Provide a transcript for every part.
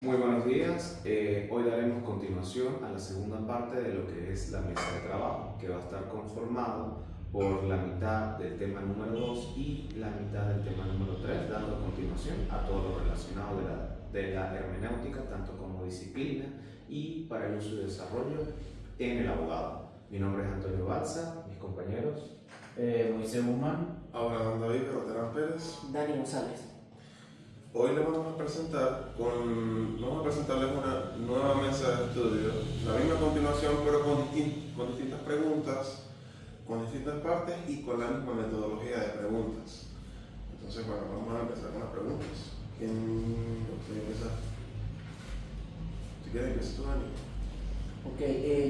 Muy buenos días. Hoy daremos continuación a la segunda parte de lo que es la mesa de trabajo, que va a estar conformado por la mitad del tema número 2 y la mitad del tema número 3, dando continuación a todo lo relacionado de la hermenéutica, tanto como disciplina y para el uso y desarrollo en el abogado. Mi nombre es Antonio Balsa, mis compañeros. Moisés Guzmán. Abraham David Roterán Pérez. Dani González. Hoy les vamos a presentarles una nueva mesa de estudio, la misma continuación pero con distintas preguntas, con distintas partes y con la misma metodología de preguntas. Entonces, bueno, vamos a empezar con las preguntas. ¿Quién quiere empezar? Si quieres, empieza tú, Dani. Ok,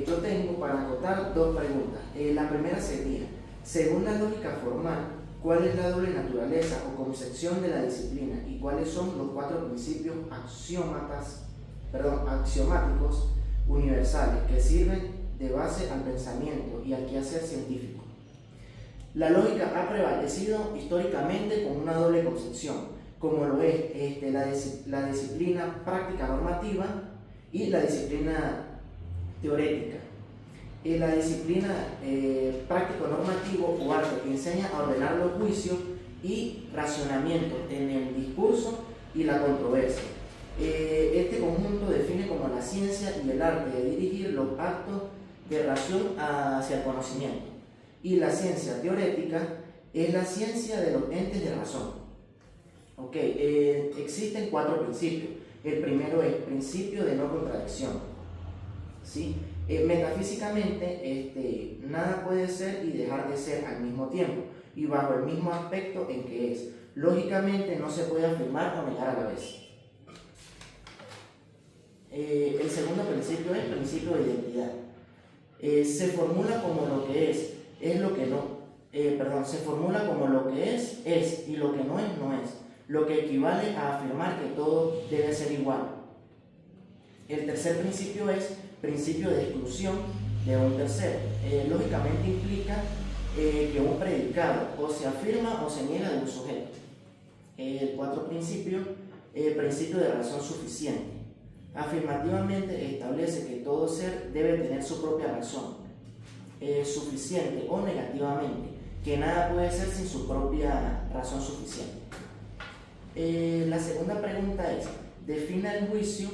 yo tengo para acotar dos preguntas. La primera sería, según la lógica formal, ¿cuál es la doble naturaleza o concepción de la disciplina y cuáles son los cuatro principios axiomáticos universales que sirven de base al pensamiento y al quehacer científico? La lógica ha prevalecido históricamente con una doble concepción, como lo es la disciplina práctica normativa y la disciplina teorética. La disciplina práctico normativo o arte que enseña a ordenar los juicios y racionamiento en el discurso y la controversia. Este conjunto define como la ciencia y el arte de dirigir los actos de ración hacia el conocimiento. Y la ciencia teorética es la ciencia de los entes de razón. Existen cuatro principios. El primero es principio de no contradicción, ¿sí? Metafísicamente, nada puede ser y dejar de ser al mismo tiempo y bajo el mismo aspecto en que es. Lógicamente no se puede afirmar o negar a la vez. El segundo principio es principio de identidad. Se formula como lo que es lo que no. Se formula como lo que es y lo que no es, no es. Lo que equivale a afirmar que todo debe ser igual. El tercer principio es principio de exclusión de un tercero. Lógicamente implica que un predicado o se afirma o se niega de un sujeto. El cuarto principio, principio de razón suficiente. Afirmativamente establece que todo ser debe tener su propia razón suficiente, o negativamente, que nada puede ser sin su propia razón suficiente. La segunda pregunta es, defina el juicio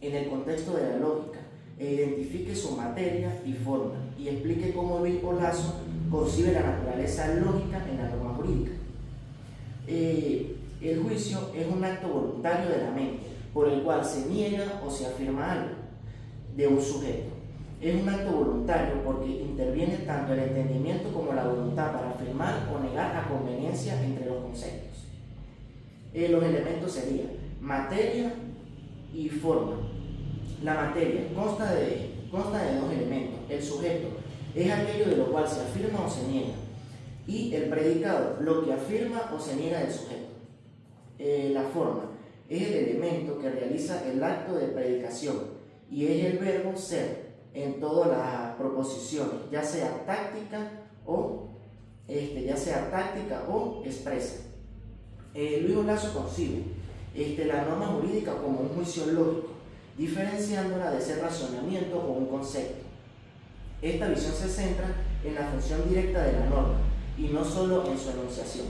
en el contexto de la lógica e identifique su materia y forma y explique cómo Luis Olazo concibe la naturaleza lógica en la norma jurídica. El juicio es un acto voluntario de la mente por el cual se niega o se afirma algo de un sujeto. Es un acto voluntario porque interviene tanto el entendimiento como la voluntad para afirmar o negar a conveniencia entre los conceptos. Los elementos serían materia y forma. La materia consta de dos elementos. El sujeto es aquello de lo cual se afirma o se niega, y el predicado, lo que afirma o se niega del sujeto. La forma es el elemento que realiza el acto de predicación y es el verbo ser en todas las proposiciones, ya sea táctica o expresa. Luis Olazo concibe la norma jurídica como un juicio lógico, diferenciándola de ser razonamiento o un concepto. Esta visión se centra en la función directa de la norma y no solo en su enunciación.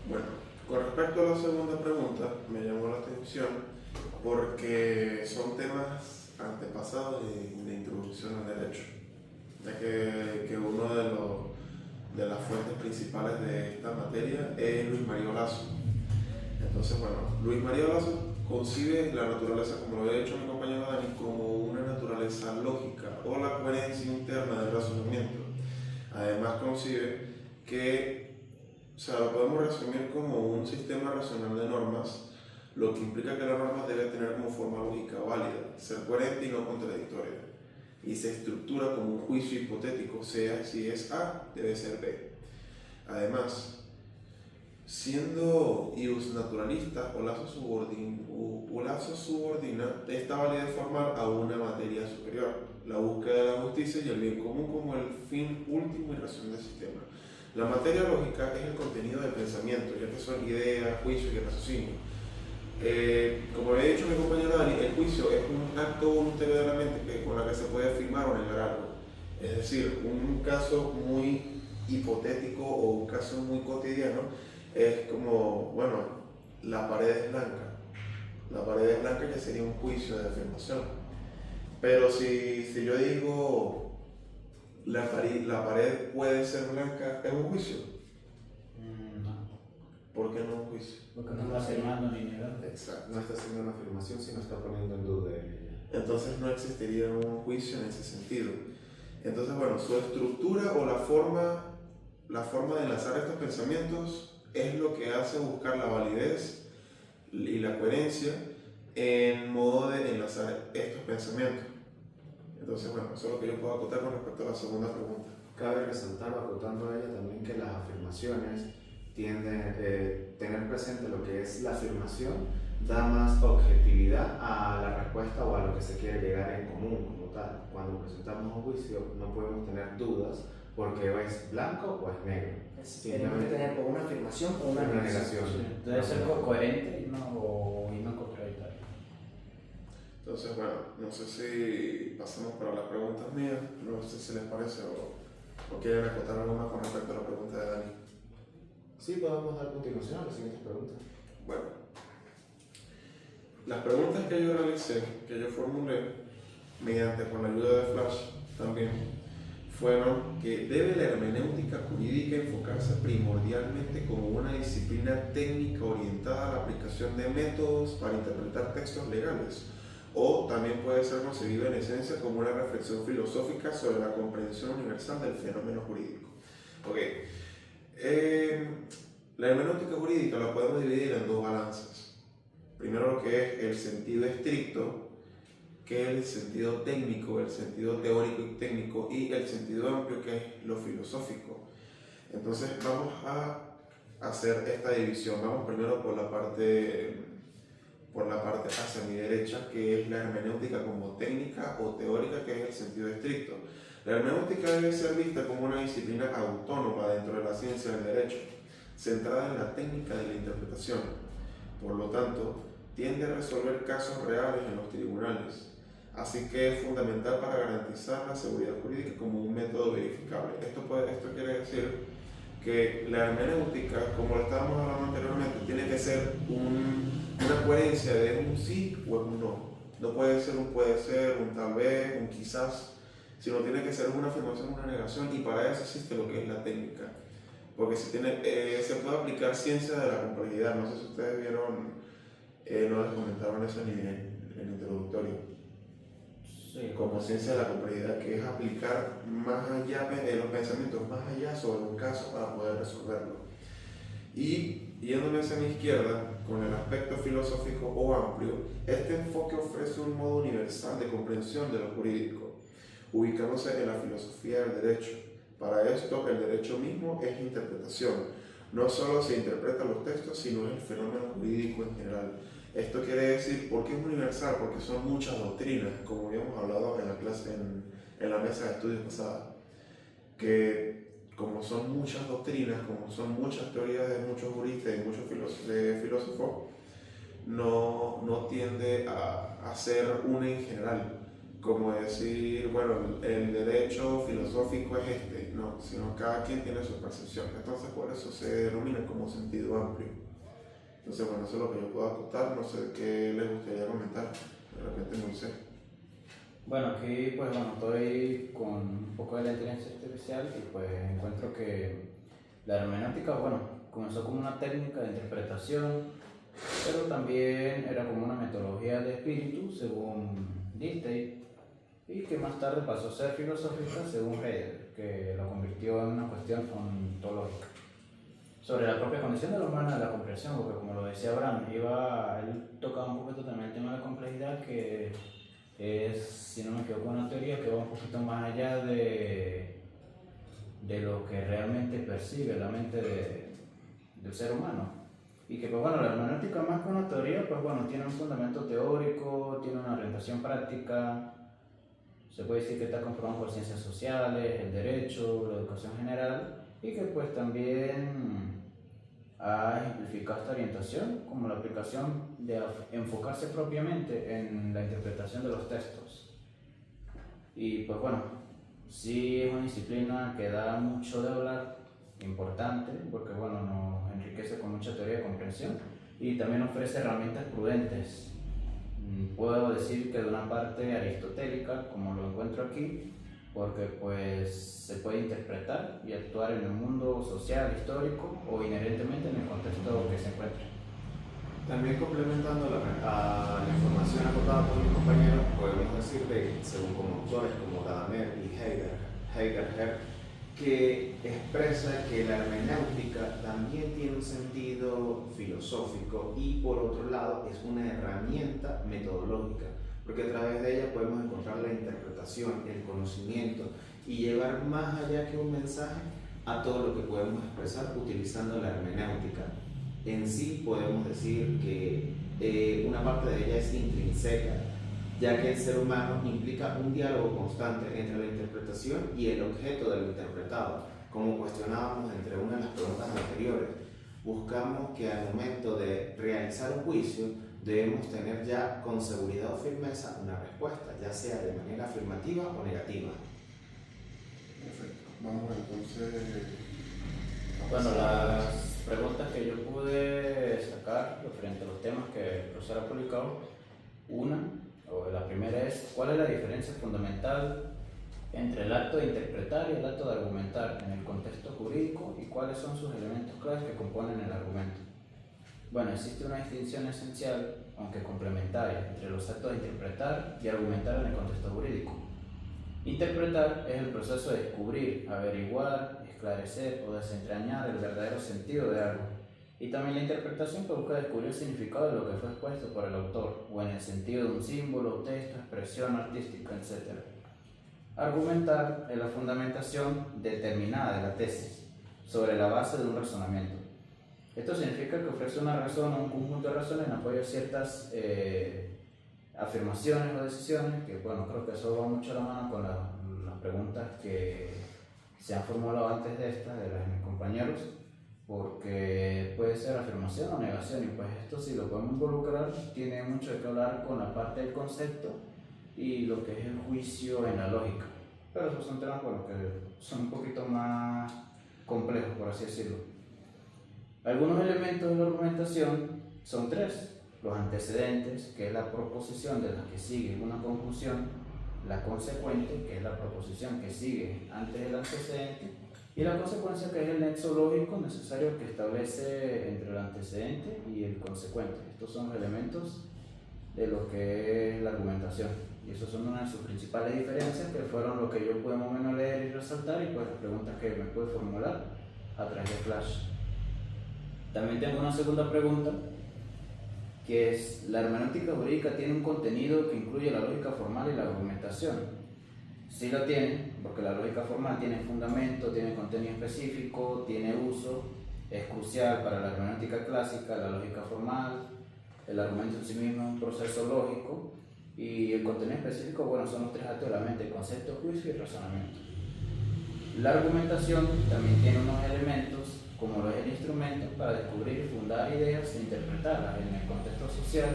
Bueno, con respecto a la segunda pregunta, me llamó la atención porque son temas antepasados de introducción al derecho, ya que uno de las fuentes principales de esta materia es Luis María Olazo. Entonces, bueno, Luis María Olazo concibe la naturaleza, como lo había dicho mi compañero Dani, como una naturaleza lógica o la coherencia interna del razonamiento. Además concibe que, lo podemos resumir como un sistema racional de normas, lo que implica que la norma debe tener como forma lógica válida, ser coherente y no contradictoria, y se estructura como un juicio hipotético, sea si es A, debe ser B. Además, siendo iusnaturalista, Olazo subordina esta validez formal a una materia superior, la búsqueda de la justicia y el bien común como el fin último y razón del sistema. La materia lógica es el contenido del pensamiento, ya que son ideas, juicios y raciocinio. Como había dicho mi compañero Dani, el juicio es un acto voluntario de la mente con la que se puede afirmar o negar algo. Es decir, un caso muy hipotético o un caso muy cotidiano es como, bueno, la pared es blanca. La pared es blanca ya sería un juicio de afirmación. Pero si yo digo la pared puede ser blanca, ¿es un juicio? No, ¿Por qué no es un juicio? porque no está afirmando ni negando. Exacto. No está haciendo una afirmación, sino está poniendo en duda ella. Entonces no existiría un juicio en ese sentido. Entonces, bueno, su estructura o la forma de enlazar estos pensamientos es lo que hace buscar la validez y la coherencia en modo de enlazar estos pensamientos. Entonces, bueno, eso es lo que yo puedo acotar con respecto a la segunda pregunta. Cabe resaltar, acotando a ella también, que las afirmaciones tienden tener presente lo que es la afirmación, da más objetividad a la respuesta o a lo que se quiere llegar en común como tal. Cuando presentamos un juicio no podemos tener dudas porque o es blanco o es negro. Tenemos que tener o una afirmación o una negación. Debe ser coherente y no contradictorio. Entonces, bueno, no sé si pasamos para las preguntas mías, no sé si les parece o quieren acotar algo más con respecto a la pregunta de Dani. Sí, podemos dar continuación a las siguientes preguntas. Bueno, las preguntas que yo realicé, que yo formulé, con la ayuda de Flash también, fueron que debe la hermenéutica jurídica enfocarse primordialmente como una disciplina técnica orientada a la aplicación de métodos para interpretar textos legales, o también puede ser concebida en esencia como una reflexión filosófica sobre la comprensión universal del fenómeno jurídico. Okay. La hermenéutica jurídica la podemos dividir en dos balanzas. Primero lo que es el sentido estricto, que es el sentido técnico, el sentido teórico y técnico, y el sentido amplio, que es lo filosófico. Entonces vamos a hacer esta división. Vamos primero por la parte hacia mi derecha, que es la hermenéutica como técnica o teórica, que es el sentido estricto. La hermenéutica debe ser vista como una disciplina autónoma dentro de la ciencia del derecho, centrada en la técnica de la interpretación. Por lo tanto, tiende a resolver casos reales en los tribunales, así que es fundamental para garantizar la seguridad jurídica como un método verificable. Esto quiere decir que la hermenéutica, como lo estábamos hablando anteriormente, tiene que ser una coherencia de un sí o un no. No puede ser un puede ser, un tal vez, un quizás, sino tiene que ser una afirmación, una negación, y para eso existe lo que es la técnica. Porque se puede aplicar ciencia de la complejidad. No sé si ustedes vieron, no les comentaron eso en el introductorio. Sí, Como ciencia de la complejidad, que es aplicar más allá, los pensamientos más allá sobre un caso para poder resolverlo. Y yéndome hacia mi izquierda, con el aspecto filosófico o amplio, este enfoque ofrece un modo universal de comprensión de lo jurídico, ubicándose en la filosofía del derecho. Para esto, el derecho mismo es interpretación. No solo se interpretan los textos, sino el fenómeno jurídico en general. Esto quiere decir, ¿por qué es universal? Porque son muchas doctrinas, como habíamos hablado en la clase, en la mesa de estudios pasada, que como son muchas doctrinas, como son muchas teorías de muchos juristas y muchos filósofos, no tiende a ser una en general, como decir, bueno, el derecho filosófico es este, no, sino cada quien tiene su percepción. Entonces por eso se denomina como sentido amplio. Entonces, bueno, eso es lo que yo puedo acotar. No sé qué les gustaría comentar. De repente, Moisés. Bueno, aquí pues bueno, estoy con un poco de la inteligencia artificial y pues encuentro que la hermenéutica, bueno, comenzó como una técnica de interpretación, pero también era como una metodología de espíritu, según Dilthey, y que más tarde pasó a ser filosófica, según Heidegger, que lo convirtió en una cuestión ontológica sobre la propia condición de la humana de la comprensión, porque como lo decía Abraham, él tocaba un poquito también el tema de la complejidad, que es, si no me equivoco, una teoría que va un poquito más allá de lo que realmente percibe la mente del ser humano. Y que pues bueno, la hermenéutica más que una teoría, pues bueno, tiene un fundamento teórico, tiene una orientación práctica, se puede decir que está conformado por ciencias sociales, el derecho, la educación general, y que pues también ha ejemplificado esta orientación como la aplicación de enfocarse propiamente en la interpretación de los textos. Y pues bueno, sí es una disciplina que da mucho de hablar, importante, porque bueno, nos enriquece con mucha teoría de comprensión y también ofrece herramientas prudentes. Puedo decir que de una parte aristotélica, como lo encuentro aquí, porque pues se puede interpretar y actuar en el mundo social, histórico o inherentemente en el contexto que se encuentre. También complementando a la información aportada por mis compañeros, podemos decir que, según como autores como Gadamer y Heidegger, que expresa que la hermenéutica también tiene un sentido filosófico y por otro lado es una herramienta metodológica, porque a través de ella podemos encontrar la interpretación, el conocimiento y llevar más allá que un mensaje a todo lo que podemos expresar utilizando la hermenéutica. En sí podemos decir que una parte de ella es intrínseca, ya que el ser humano implica un diálogo constante entre la interpretación y el objeto de lo interpretado. Como cuestionábamos entre una de las preguntas anteriores, buscamos que al momento de realizar un juicio debemos tener ya con seguridad o firmeza una respuesta, ya sea de manera afirmativa o negativa. Perfecto. Vamos entonces a Bueno, pasar a las preguntas que yo pude sacar referente a los temas que el profesor ha publicado, la primera es: ¿cuál es la diferencia fundamental entre el acto de interpretar y el acto de argumentar en el contexto jurídico y cuáles son sus elementos claves que componen el argumento? Bueno, existe una distinción esencial, aunque complementaria, entre los actos de interpretar y argumentar en el contexto jurídico. Interpretar es el proceso de descubrir, averiguar, esclarecer o desentrañar el verdadero sentido de algo. Y también la interpretación, que busca descubrir el significado de lo que fue expuesto por el autor, o en el sentido de un símbolo, texto, expresión artística, etc. Argumentar es la fundamentación determinada de la tesis, sobre la base de un razonamiento. Esto significa que ofrece una razón o un conjunto de razones en apoyo a ciertas afirmaciones o decisiones, que bueno, creo que eso va mucho a la mano con las preguntas que se han formulado antes de esta, de mis compañeros, porque puede ser afirmación o negación, y pues esto, si lo podemos involucrar, tiene mucho que hablar con la parte del concepto y lo que es el juicio en la lógica. Pero esos son temas, bueno, que son un poquito más complejos, por así decirlo. Algunos elementos de la argumentación son tres: los antecedentes, que es la proposición de la que sigue una conclusión; la consecuente, que es la proposición que sigue antes del antecedente; y la consecuencia, que es el nexo lógico necesario que establece entre el antecedente y el consecuente. Estos son los elementos de lo que es la argumentación, y esos son una de sus principales diferencias, que fueron lo que yo pude más o menos leer y resaltar, y pues las preguntas que me pude formular a través de Flash. También tengo una segunda pregunta, que es: ¿la hermenéutica jurídica tiene un contenido que incluye la lógica formal y la argumentación? Sí lo tiene, porque la lógica formal tiene fundamento, tiene contenido específico, tiene uso, es crucial para la hermenéutica clásica. La lógica formal, el argumento en sí mismo es un proceso lógico, y el contenido específico, bueno, son los tres actos de la mente: concepto, juicio y razonamiento. La argumentación también tiene unos elementos, como lo es el instrumento, para descubrir y fundar ideas e interpretarlas en el contexto social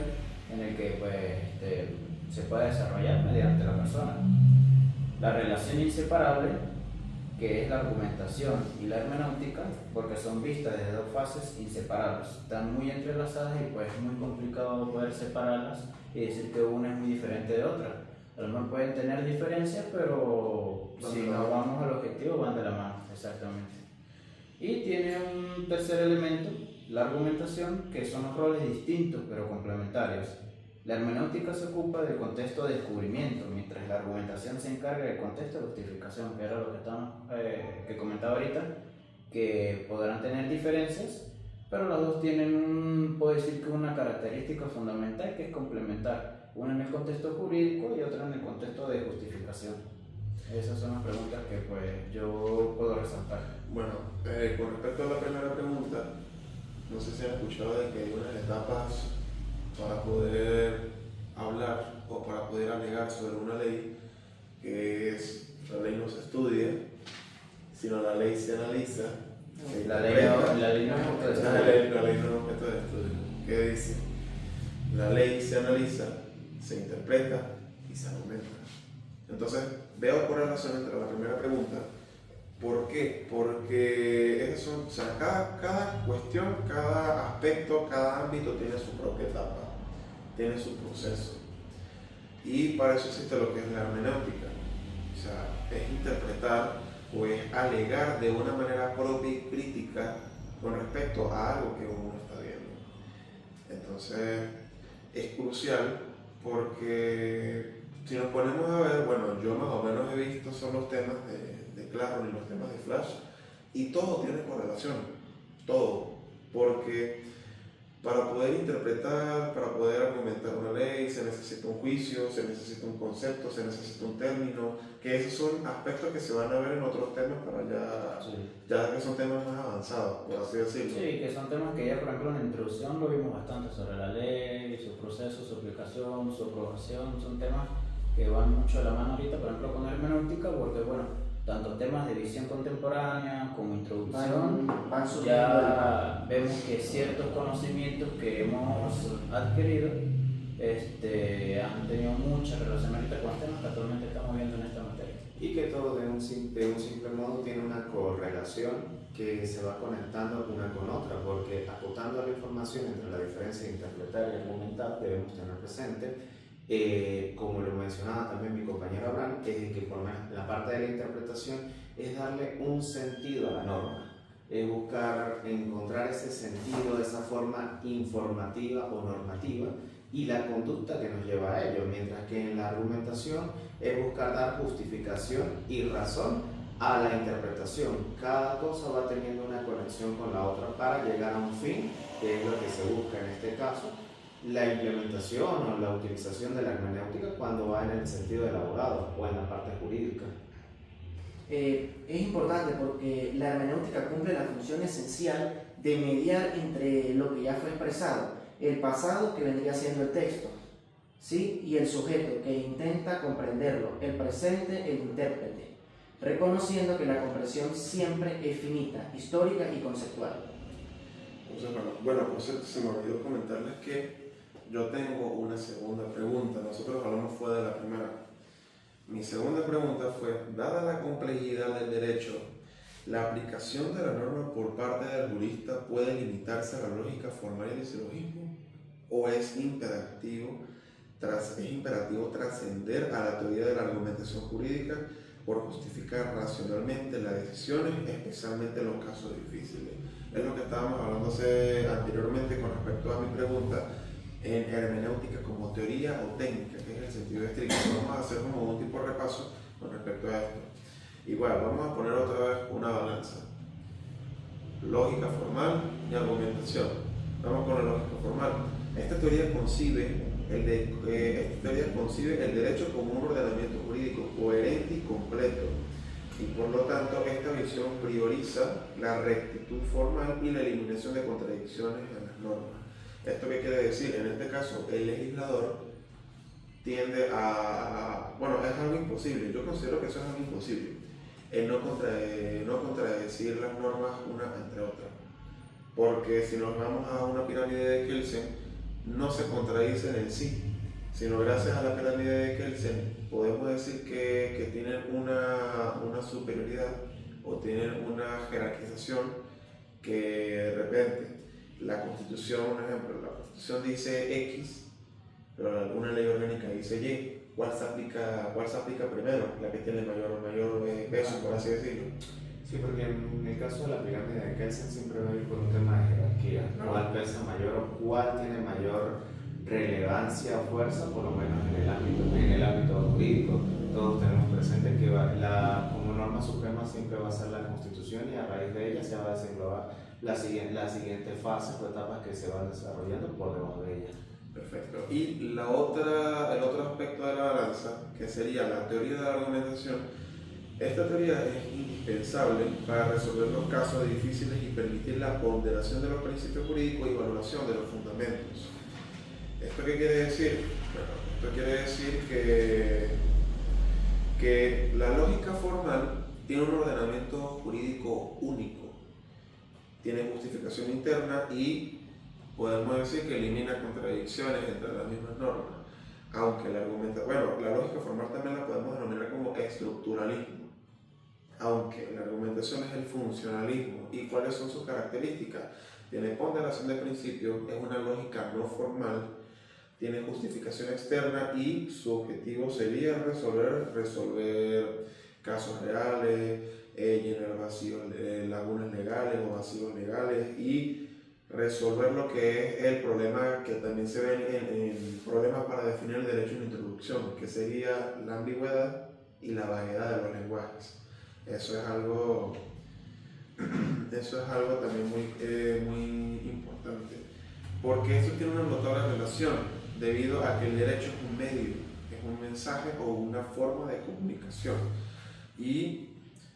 en el que pues, se puede desarrollar mediante la persona. La relación inseparable, que es la argumentación y la hermenéutica, porque son vistas desde dos fases inseparables, están muy entrelazadas y pues es muy complicado poder separarlas y decir que una es muy diferente de otra. A lo mejor pueden tener diferencias, pero si no vamos al objetivo, van de la mano, exactamente. Y tiene un tercer elemento, la argumentación, que son los roles distintos pero complementarios. La hermenéutica se ocupa del contexto de descubrimiento, mientras la argumentación se encarga del contexto de justificación, que era lo que comentaba ahorita, que podrán tener diferencias, pero las dos tienen puedo decir que una característica fundamental, que es complementar, una en el contexto jurídico y otra en el contexto de justificación. Esas son las preguntas que pues yo puedo resaltar. Bueno, con respecto a la primera pregunta, no sé si han escuchado de que hay unas etapas para poder hablar o para poder alegar sobre una ley, que es: la ley no se estudia, sino la ley se analiza. La ley no es objeto de estudio. La ley no es objeto de estudio. ¿Qué dice? La ley se analiza, se interpreta y se argumenta. Entonces, veo correlación entre la primera pregunta. ¿Por qué? Porque eso, o sea, cada cuestión, cada aspecto, cada ámbito tiene su propia etapa, tiene su proceso. Y para eso existe lo que es la hermenéutica. O sea, es interpretar o es alegar de una manera propia y crítica con respecto a algo que uno está viendo. Entonces, es crucial porque si nos ponemos a ver, bueno, yo más o menos he visto son los temas de Claro y los temas de Flash, y todo tiene correlación, todo, porque para poder interpretar, para poder argumentar una ley, se necesita un juicio, se necesita un concepto, se necesita un término, que esos son aspectos que se van a ver en otros temas para ya que son temas más avanzados, por así decirlo. Sí, que son temas que ya, por ejemplo, en la introducción lo vimos bastante sobre la ley, su proceso, su aplicación, su aprobación, son temas que van mucho de la mano ahorita, por ejemplo, con la hermenéutica, porque, bueno, tanto temas de visión contemporánea como introducción, van ya vemos que ciertos conocimientos que hemos adquirido han tenido mucha relación ahorita con los temas que actualmente estamos viendo en esta materia. Y que todo de un simple modo tiene una correlación que se va conectando una con otra, porque acotando la información entre la diferencia de interpretar y argumentar debemos tener presente, como lo mencionaba también mi compañero Abraham, que por lo menos la parte de la interpretación es darle un sentido a la norma, es buscar encontrar ese sentido de esa forma informativa o normativa y la conducta que nos lleva a ello, mientras que en la argumentación es buscar dar justificación y razón a la interpretación. Cada cosa va teniendo una conexión con la otra para llegar a un fin, que es lo que se busca en este caso, la implementación o la utilización de la hermenéutica cuando va en el sentido del abogado o en la parte jurídica. Es importante porque la hermenéutica cumple la función esencial de mediar entre lo que ya fue expresado, el pasado que vendría siendo el texto, ¿sí? Y el sujeto que intenta comprenderlo, el presente, el intérprete, reconociendo que la comprensión siempre es finita, histórica y conceptual. Bueno, por cierto, se me olvidó comentarles que yo tengo una segunda pregunta. Nosotros hablamos fue de la primera. Mi segunda pregunta fue, dada la complejidad del derecho, ¿la aplicación de la norma por parte del jurista puede limitarse a la lógica formal y el silogismo? ¿O es imperativo trascender a la teoría de la argumentación jurídica por justificar racionalmente las decisiones, especialmente en los casos difíciles? Es lo que estábamos hablando anteriormente con respecto a mi pregunta en hermenéutica como teoría o técnica, que es el sentido estricto. Vamos a hacer como un tipo de repaso con respecto a esto. Igual, vamos a poner otra vez una balanza. Lógica formal y argumentación. Vamos con la lógica formal. Esta teoría concibe el derecho como un ordenamiento jurídico coherente y completo. Y por lo tanto, esta visión prioriza la rectitud formal y la eliminación de contradicciones en las normas. ¿Esto qué quiere decir? En este caso, el legislador tiende a... Bueno, es algo imposible. Yo considero que eso es algo imposible. El no contradecir las normas una entre otras. Porque si nos vamos a una pirámide de Kelsen, no se contradicen en sí, sino gracias a la pirámide de Kelsen podemos decir que tienen una superioridad o tienen una jerarquización que de repente la Constitución, por ejemplo, la Constitución dice X, pero alguna ley orgánica dice Y. ¿Cuál se aplica primero? La que tiene mayor peso, por así decirlo. Sí, porque en el caso de la pirámide de Kelsen siempre va a ir por un tema de jerarquía. ¿Cuál pesa mayor o cuál tiene mayor relevancia o fuerza, por lo menos en el ámbito jurídico? Todos tenemos presente que como norma suprema siempre va a ser la Constitución y a raíz de ella se va a desenglobar las siguientes fases o etapas que se van desarrollando por debajo de ella. Perfecto. Y el otro aspecto de la balanza, que sería la teoría de la argumentación. Esta teoría es indispensable para resolver los casos difíciles y permitir la ponderación de los principios jurídicos y valoración de los fundamentos. ¿Esto qué quiere decir? Bueno, esto quiere decir que la lógica formal tiene un ordenamiento jurídico único, tiene justificación interna y podemos decir que elimina contradicciones entre las mismas normas, aunque la lógica formal también la podemos denominar como estructuralismo, aunque la argumentación es el funcionalismo. ¿Y cuáles son sus características? Tiene ponderación de principios, es una lógica no formal, tiene justificación externa y su objetivo sería resolver casos reales, llenar vacíos, lagunas legales o vacíos legales y resolver lo que es el problema que también se ve en problemas para definir el derecho en introducción, que sería la ambigüedad y la vaguedad de los lenguajes. Eso es algo también muy importante, porque esto tiene una notable relación, debido a que el derecho es un medio, es un mensaje o una forma de comunicación. Y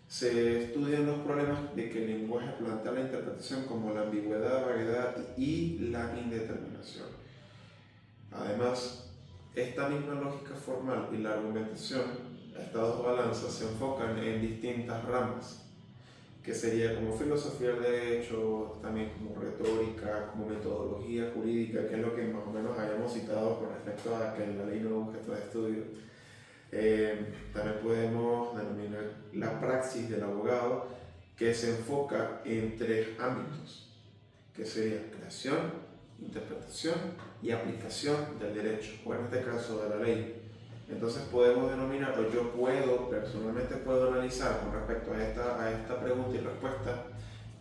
se estudian los problemas de que el lenguaje plantea la interpretación como la ambigüedad, vaguedad y la indeterminación. Además, esta misma lógica formal y la argumentación, estas dos balanzas se enfocan en distintas ramas, que sería como filosofía del derecho, también como retórica, como metodología jurídica, que es lo que más o menos hayamos citado con respecto a que la ley no es objeto de estudio. También podemos denominar la praxis del abogado, que se enfoca en tres ámbitos, que sería creación, interpretación y aplicación del derecho, o en este caso de la ley. Entonces podemos denominar, o yo personalmente puedo analizar con respecto a esta pregunta y respuesta,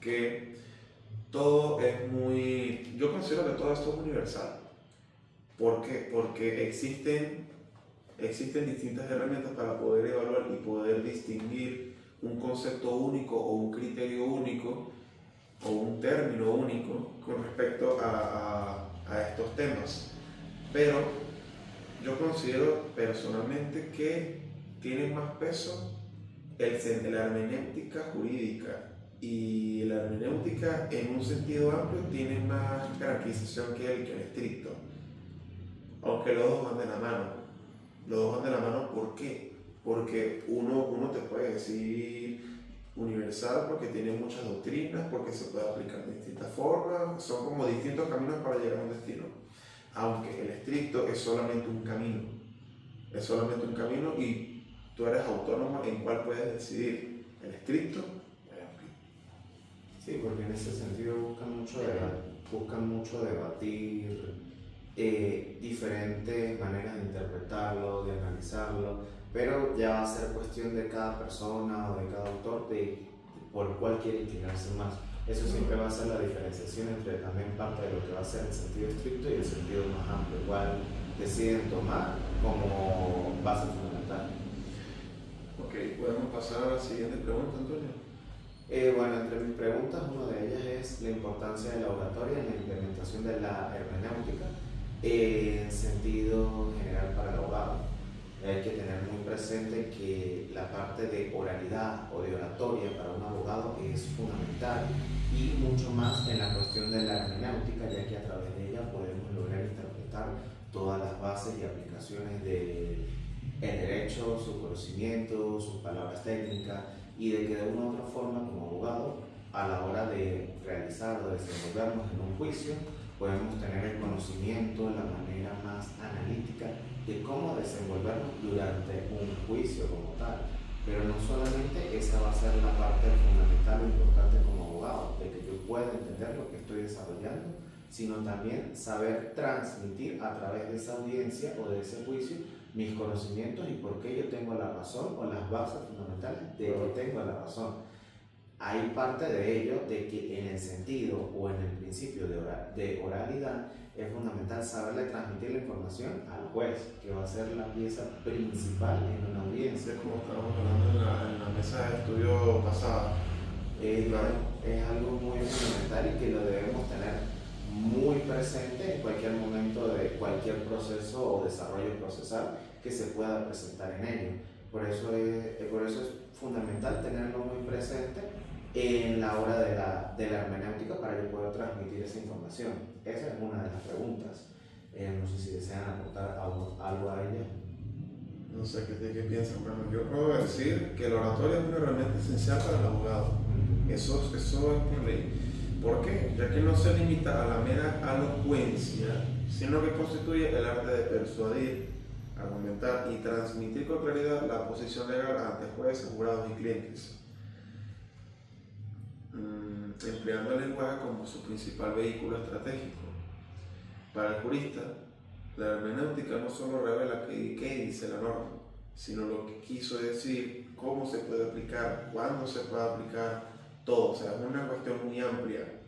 que todo es yo considero que todo esto es universal. ¿Por qué? Porque existen distintas herramientas para poder evaluar y poder distinguir un concepto único o un criterio único o un término único con respecto a estos temas. Pero yo considero personalmente que tiene más peso la hermenéutica jurídica, y la hermenéutica en un sentido amplio tiene más jerarquización que el estricto, aunque los dos van de la mano. Los dos van de la mano, ¿por qué? Porque uno te puede decir universal porque tiene muchas doctrinas, porque se puede aplicar de distintas formas, son como distintos caminos para llegar a un destino. Aunque el estricto es solamente un camino, y tú eres autónomo en cuál puedes decidir, el estricto o el amplio. Sí, porque en ese sentido buscan mucho debatir diferentes maneras de interpretarlo, de analizarlo, pero ya va a ser cuestión de cada persona o de cada autor por cuál quiere inclinarse más. Eso siempre va a ser la diferenciación entre también parte de lo que va a ser el sentido estricto y el sentido más amplio, igual deciden tomar como base fundamental. Ok, podemos pasar a la siguiente pregunta, Antonio. Bueno, entre mis preguntas, una de ellas es la importancia de la oratoria en la implementación de la hermenéutica en sentido general para el abogado. Hay que tener muy presente que la parte de oralidad o de oratoria para un abogado es fundamental, y mucho más en la cuestión de la hermenéutica, ya que a través de ella podemos lograr interpretar todas las bases y aplicaciones del derecho, su conocimiento, sus palabras técnicas, y de que de una u otra forma como abogado, a la hora de realizar o desenvolvernos en un juicio, podemos tener el conocimiento, la manera más analítica de cómo desenvolvernos durante un juicio como tal. Pero no solamente esa va a ser la parte fundamental o importante como abogado, de que yo pueda entender lo que estoy desarrollando, sino también saber transmitir a través de esa audiencia o de ese juicio mis conocimientos y por qué yo tengo la razón, o las bases fundamentales de que tengo la razón. Hay parte de ello de que en el sentido o en el principio de oralidad es fundamental saberle transmitir la información al juez, que va a ser la pieza principal en una audiencia. Como estábamos hablando en la mesa de estudio pasada. Es algo muy fundamental y que lo debemos tener muy presente en cualquier momento de cualquier proceso o desarrollo procesal que se pueda presentar en ello. Por eso es fundamental tenerlo muy presente en la hora de la hermenéutica para yo poder transmitir esa información. Esa es una de las preguntas. No sé si desean aportar algo a ella. No sé qué piensan. Bueno, yo puedo decir que la oratoria es una herramienta esencial para el abogado. Eso es por ley. ¿Por qué? Ya que no se limita a la mera elocuencia, sino que constituye el arte de persuadir, argumentar y transmitir con claridad la posición legal ante jueces, jurados y clientes, empleando el lenguaje como su principal vehículo estratégico. Para el jurista, la hermenéutica no solo revela qué dice la norma, sino lo que quiso decir, cómo se puede aplicar, cuándo se puede aplicar, todo. O sea, es una cuestión muy amplia.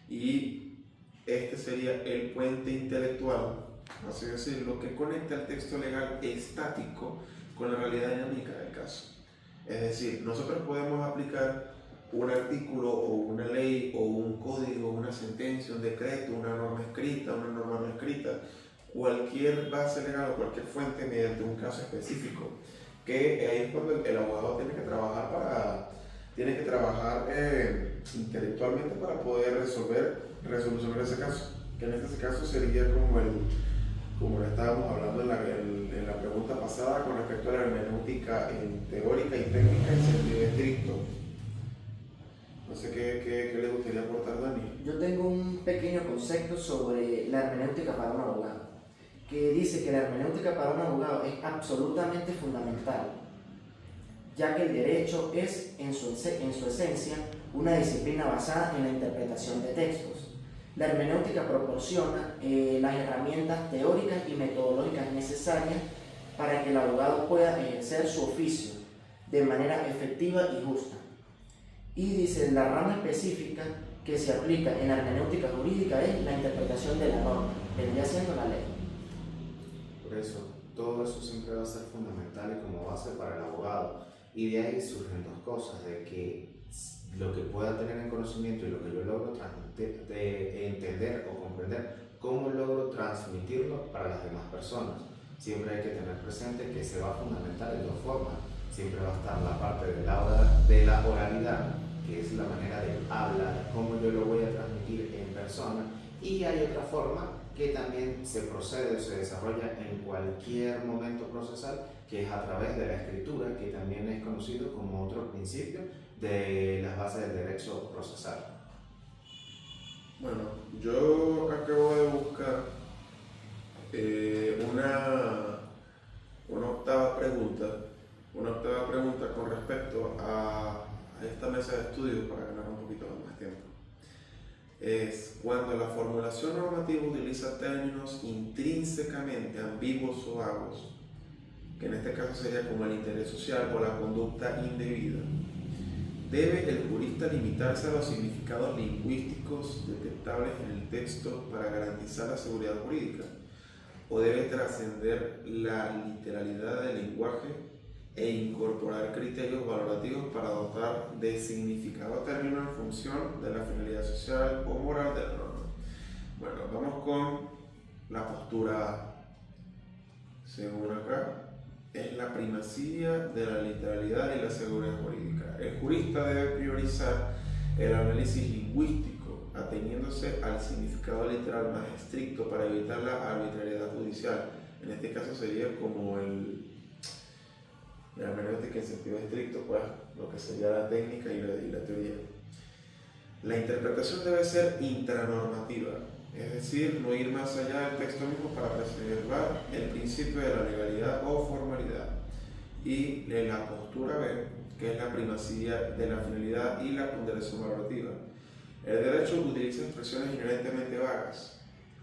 Y este sería el puente intelectual, así decirlo, que conecta el texto legal estático con la realidad dinámica del caso. Es decir, nosotros podemos aplicar un artículo o una ley o un código, una sentencia, un decreto, una norma escrita, una norma no escrita, cualquier base legal o cualquier fuente mediante un caso específico, que ahí es cuando el abogado tiene que trabajar intelectualmente para poder resolucionar ese caso, que en este caso sería como lo estábamos hablando en la pregunta pasada con respecto a la hermenéutica teórica y técnica en sentido estricto. No sé qué le gustaría aportar, Dani. Yo tengo un pequeño concepto sobre la hermenéutica para un abogado, que dice que la hermenéutica para un abogado es absolutamente fundamental, ya que el derecho es, en su esencia, una disciplina basada en la interpretación de textos. La hermenéutica proporciona las herramientas teóricas y metodológicas necesarias para que el abogado pueda ejercer su oficio de manera efectiva y justa. Y dice, la rama específica que se aplica en la hermenéutica jurídica es la interpretación de la norma, vendría siendo la ley. Por eso, todo eso siempre va a ser fundamental y como base para el abogado. Y de ahí surgen dos cosas, de que lo que pueda tener en conocimiento y lo que yo logro entender o comprender, cómo logro transmitirlo para las demás personas. Siempre hay que tener presente que se va a fundamentar en dos formas. Siempre va a estar la parte de la oralidad, que es la manera de hablar, cómo yo lo voy a transmitir en persona, y hay otra forma que también se procede o se desarrolla en cualquier momento procesal, que es a través de la escritura, que también es conocido como otro principio de las bases del derecho procesal. Bueno, yo acabo de buscar una octava pregunta con respecto a esta mesa de estudios para ganar un poquito más tiempo. Es cuando la formulación normativa utiliza términos intrínsecamente ambiguos o vagos, que en este caso sería como el interés social o la conducta indebida. ¿Debe el jurista limitarse a los significados lingüísticos detectables en el texto para garantizar la seguridad jurídica? ¿O debe trascender la literalidad del lenguaje e incorporar criterios valorativos para dotar de significado a término en función de la finalidad social o moral de la norma? Bueno, vamos con la postura A. Según acá, es la primacía de la literalidad y la seguridad jurídica. El jurista debe priorizar el análisis lingüístico, ateniéndose al significado literal más estricto para evitar la arbitrariedad judicial. En este caso sería como la hermenéutica en sentido estricto, pues lo que sería la técnica y la teoría. La interpretación debe ser intranormativa, es decir, no ir más allá del texto mismo para preservar el principio de la legalidad o formalidad. Y la postura B, que es la primacía de la finalidad y la ponderación valorativa. El derecho utiliza expresiones inherentemente vagas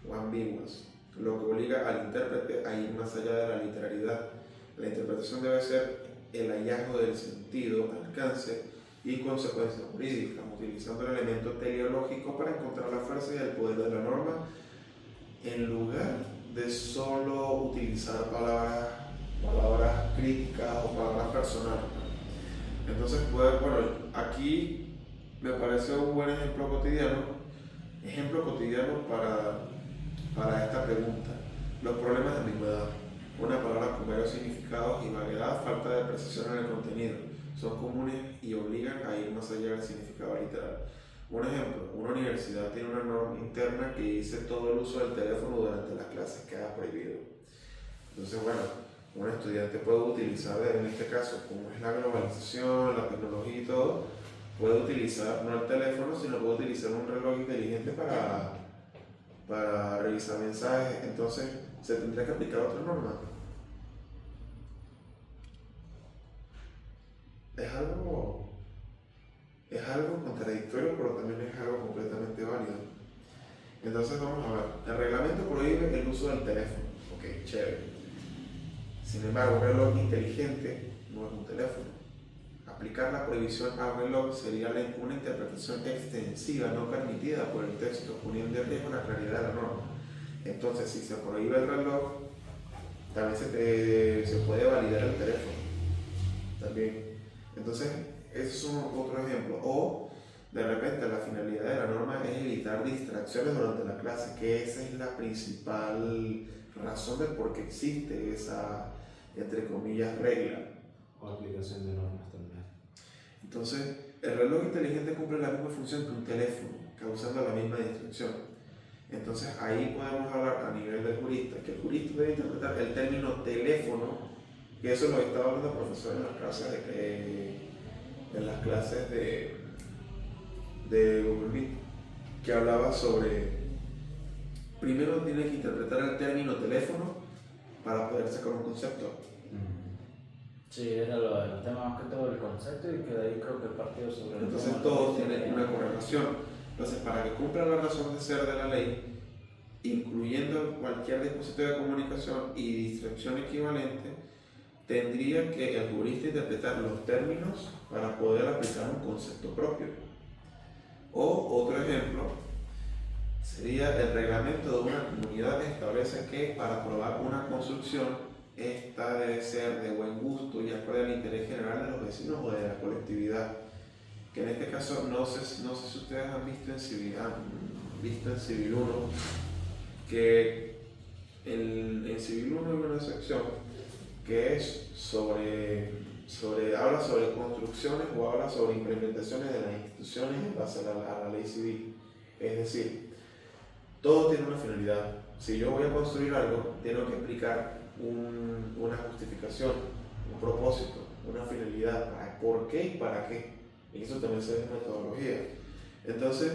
o ambiguas, lo que obliga al intérprete a ir más allá de la literalidad. La interpretación debe ser el hallazgo del sentido, alcance y consecuencias jurídicas, utilizando el elemento teleológico para encontrar la fuerza y el poder de la norma, en lugar de solo utilizar palabras críticas o palabras personales. Entonces, bueno, aquí me parece un buen ejemplo cotidiano para esta pregunta. Los problemas de ambigüedad. Una palabra con varios significados y vaguedad, falta de precisión en el contenido, son comunes y obligan a ir más allá del significado literal. Un ejemplo, una universidad tiene una norma interna que dice todo el uso del teléfono durante las clases queda prohibido. Entonces, bueno, un estudiante puede utilizar, en este caso, como es la globalización, la tecnología y todo, puede utilizar no el teléfono, sino puede utilizar un reloj inteligente para revisar mensajes. Entonces, se tendría que aplicar otra norma. Es algo contradictorio, pero también es algo completamente válido. Entonces vamos a ver, el reglamento prohíbe el uso del teléfono. Ok, chévere. Sin embargo, un reloj inteligente no es un teléfono. Aplicar la prohibición al reloj sería una interpretación extensiva no permitida por el texto, poniendo en riesgo la claridad de la norma. Entonces, si se prohíbe el reloj, también se puede validar el teléfono. También. Entonces, ese es otro ejemplo. O, de repente, la finalidad de la norma es evitar distracciones durante la clase, que esa es la principal razón de por qué existe esa, entre comillas, regla. O aplicación de normas también. Entonces, el reloj inteligente cumple la misma función que un teléfono, causando la misma distracción. Entonces, ahí podemos hablar a nivel del jurista, que el jurista debe interpretar el término teléfono, y eso lo estaba hablando el profesor en las clases de Google Meet, que hablaba sobre, primero tiene que interpretar el término teléfono para poder sacar un concepto. Sí, era el tema más que todo el concepto, y que de ahí creo que el partido sobre el Entonces tema todos tienen una correlación. Entonces, para que cumpla la razón de ser de la ley, incluyendo cualquier dispositivo de comunicación y distracción equivalente, tendría que el jurista interpretar los términos para poder aplicar un concepto propio. O otro ejemplo sería el reglamento de una comunidad establece que para aprobar una construcción esta debe ser de buen gusto y acorde al interés general de los vecinos o de la colectividad. Que en este caso no sé si ustedes han visto en Civil 1 que en Civil 1 hay una sección que es habla sobre construcciones o habla sobre implementaciones de las instituciones en base a la ley civil. Es decir, todo tiene una finalidad. Si yo voy a construir algo, tengo que explicar una justificación, un propósito, una finalidad, por qué y para qué. Y eso también se ve en metodología. Entonces,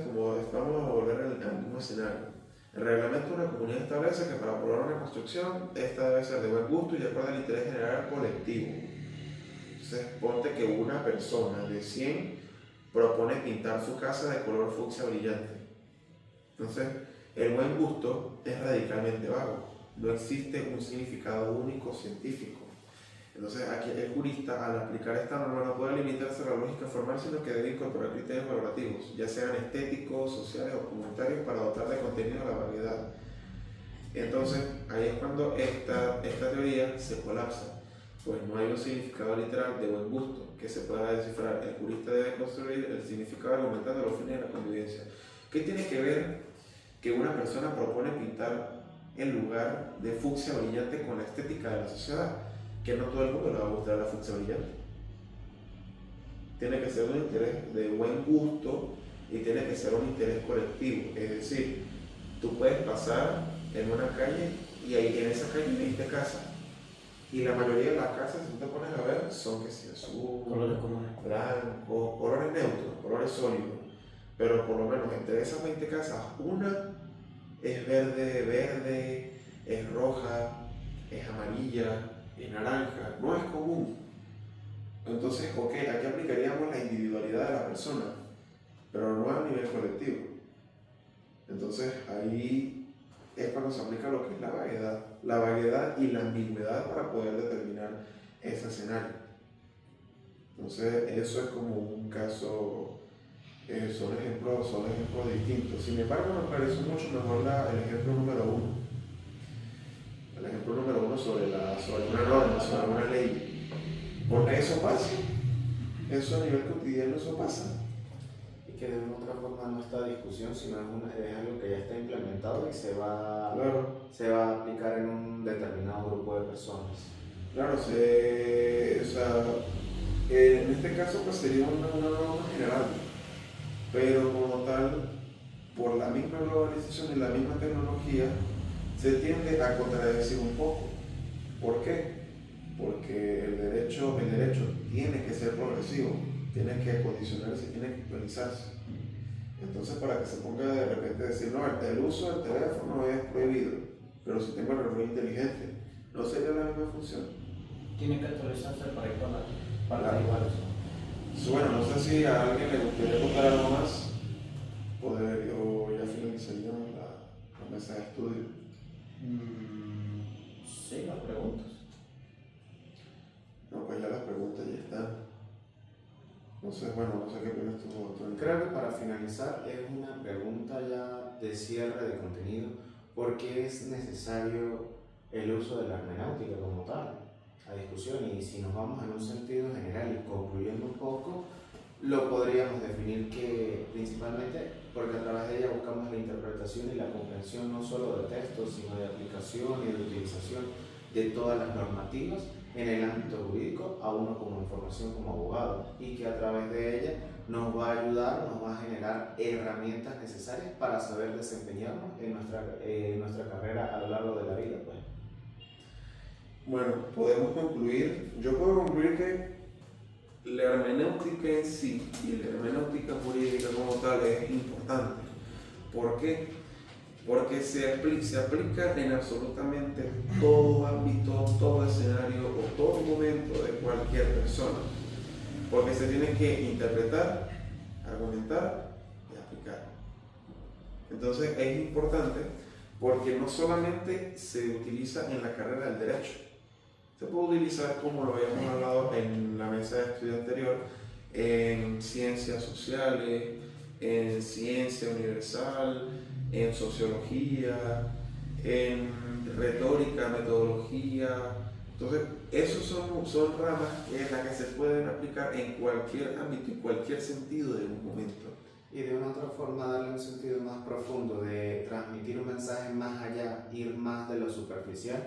como estamos a volver al mismo escenario, el reglamento de una comunidad establece que para aprobar una construcción, esta debe ser de buen gusto y de acuerdo al interés general colectivo. Entonces, ponte que una persona de 100 propone pintar su casa de color fucsia brillante. Entonces, el buen gusto es radicalmente vago. No existe un significado único científico. Entonces, aquí el jurista, al aplicar esta norma, no puede limitarse a la lógica formal, sino que debe incorporar criterios valorativos, ya sean estéticos, sociales o comunitarios, para dotar de contenido a la variedad. Entonces, ahí es cuando esta teoría se colapsa, pues no hay un significado literal de buen gusto que se pueda descifrar. El jurista debe construir el significado argumentando los fines de la convivencia. ¿Qué tiene que ver que una persona propone pintar el lugar de fucsia brillante con la estética de la sociedad? Que no todo el mundo le va a gustar la fucsia brillante. Tiene que ser un interés de buen gusto y tiene que ser un interés colectivo. Es decir, tú puedes pasar en una calle y ahí en esa calle viste casa. Y la mayoría de las casas, si tú te pones a ver, son que si azul, colores comunes, blanco, colores neutros, colores sólidos. Pero por lo menos entre esas 20 casas, una es verde, es roja, es amarilla, es naranja, no es común. Entonces, ok, aquí aplicaríamos la individualidad de la persona, pero no a nivel colectivo. Entonces, ahí es cuando se aplica lo que es la vaguedad y la ambigüedad para poder determinar ese escenario. Entonces, eso es como un caso, son ejemplos distintos. Sin embargo, me parece mucho mejor el ejemplo número 1. El ejemplo número 1 sobre una norma, sobre una ley. Porque eso pasa. Eso a nivel cotidiano, eso pasa. Y que de una u otra forma no está discusión, sino es algo que ya está implementado y se va a aplicar en un determinado grupo de personas. Claro, en este caso pues sería una norma general, pero como tal, por la misma globalización y la misma tecnología, se tiende a contradecir un poco. ¿Por qué? porque el derecho tiene que ser progresivo, tiene que condicionarse, tiene que actualizarse. Entonces, para que se ponga de repente a decir, no, el uso del teléfono es prohibido, pero si tengo el reloj inteligente, no sería la misma función. Tiene que actualizarse para ir para iguales. Bueno, no sé si a alguien le gustaría contar algo más, o ya finalizaríamos la mesa de estudio. Sí, las preguntas. No, pues ya las preguntas ya están. No sé qué opinas tú, Antonio. Creo que para finalizar es una pregunta ya de cierre de contenido. ¿Por qué es necesario el uso de la hermenéutica como tal a discusión? Y si nos vamos en un sentido general y concluyendo un poco, lo podríamos definir que principalmente porque a través de ella buscamos la interpretación y la comprensión no solo de textos, sino de aplicación y de utilización de todas las normativas en el ámbito jurídico a uno como información como abogado, y que a través de ella nos va a ayudar, nos va a generar herramientas necesarias para saber desempeñarnos en nuestra carrera a lo largo de la vida, pues. Bueno, podemos concluir, yo puedo concluir que la hermenéutica en sí y la hermenéutica jurídica como tal es importante. ¿Por qué? Porque se aplica en absolutamente todo ámbito, todo escenario o todo momento de cualquier persona. Porque se tiene que interpretar, argumentar y aplicar. Entonces es importante porque no solamente se utiliza en la carrera del derecho, se puede utilizar, como lo habíamos hablado en la mesa de estudio anterior, en ciencias sociales, en ciencia universal, en sociología, en retórica, metodología. Entonces, esos son ramas en las que se pueden aplicar en cualquier ámbito y cualquier sentido de un momento. Y de una otra forma darle un sentido más profundo, de transmitir un mensaje más allá, ir más de lo superficial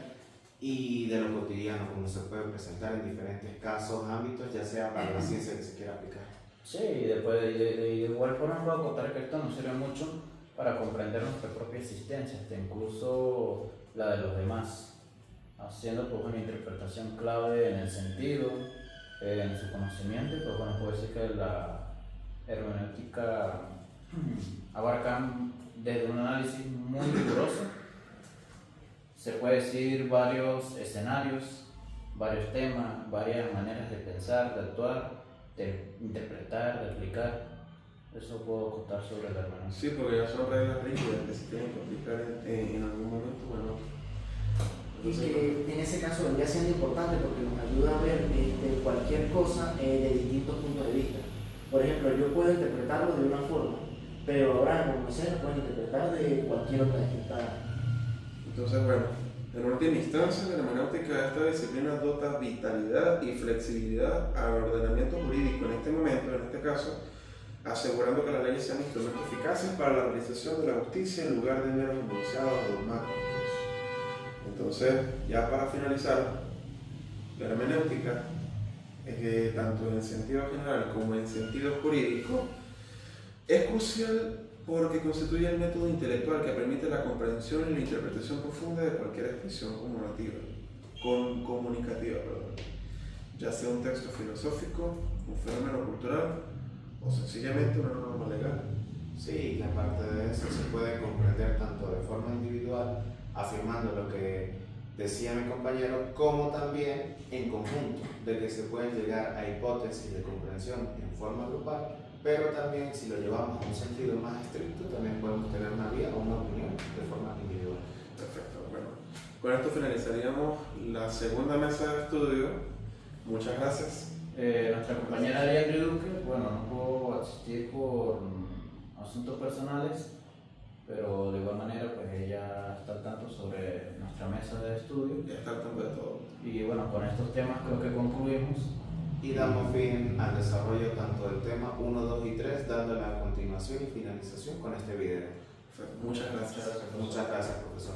y de lo cotidiano, como se puede presentar en diferentes casos, ámbitos, ya sea para la ciencia que se quiera aplicar. Sí, y después de igual forma puedo acotar que esto nos sirve mucho para comprender nuestra propia existencia, hasta incluso la de los demás, haciendo pues una interpretación clave en el sentido, en su conocimiento, y pues bueno, puede decir que la hermenéutica abarca desde un análisis muy riguroso, se puede decir varios escenarios, varios temas, varias maneras de pensar, de actuar, de interpretar, de aplicar. Eso puedo contar sobre la hermenéutica. Sí, porque ya son reglas rígidas que se tienen que aplicar en algún momento. Bueno, Y que en ese caso vendría siendo importante porque nos ayuda a ver cualquier cosa de distintos puntos de vista. Por ejemplo, yo puedo interpretarlo de una forma, pero ahora como sé, lo pueden interpretar de cualquier otra distinta. entonces, bueno, en última instancia, la hermenéutica de esta disciplina dota vitalidad y flexibilidad al ordenamiento jurídico en este momento, en este caso, asegurando que las leyes sean instrumentos eficaces para la realización de la justicia en lugar de meros enunciados dogmáticos. Entonces, ya para finalizar, la hermenéutica es que tanto en sentido general como en sentido jurídico es crucial porque constituye el método intelectual que permite la comprensión y la interpretación profunda de cualquier expresión comunicativa, ya sea un texto filosófico, un fenómeno cultural o sencillamente una norma legal. Sí, y aparte de eso se puede comprender tanto de forma individual, afirmando lo que decía mi compañero, como también en conjunto, de que se pueden llegar a hipótesis de comprensión en forma grupal, pero también si lo llevamos a un sentido más estricto, también podemos tener una vía o una opinión de forma individual. Perfecto, bueno, con esto finalizaríamos la segunda mesa de estudio. Muchas gracias. Nuestra compañera Ariadne Duque, bueno, no pudo asistir por asuntos personales, pero de igual manera pues ella está al tanto sobre nuestra mesa de estudio. Ya está al tanto de todo. Y bueno, con estos temas creo que concluimos. Y damos fin al desarrollo tanto del tema 1, 2 y 3, dando la continuación y finalización con este video. Muchas gracias. Muchas gracias, profesor.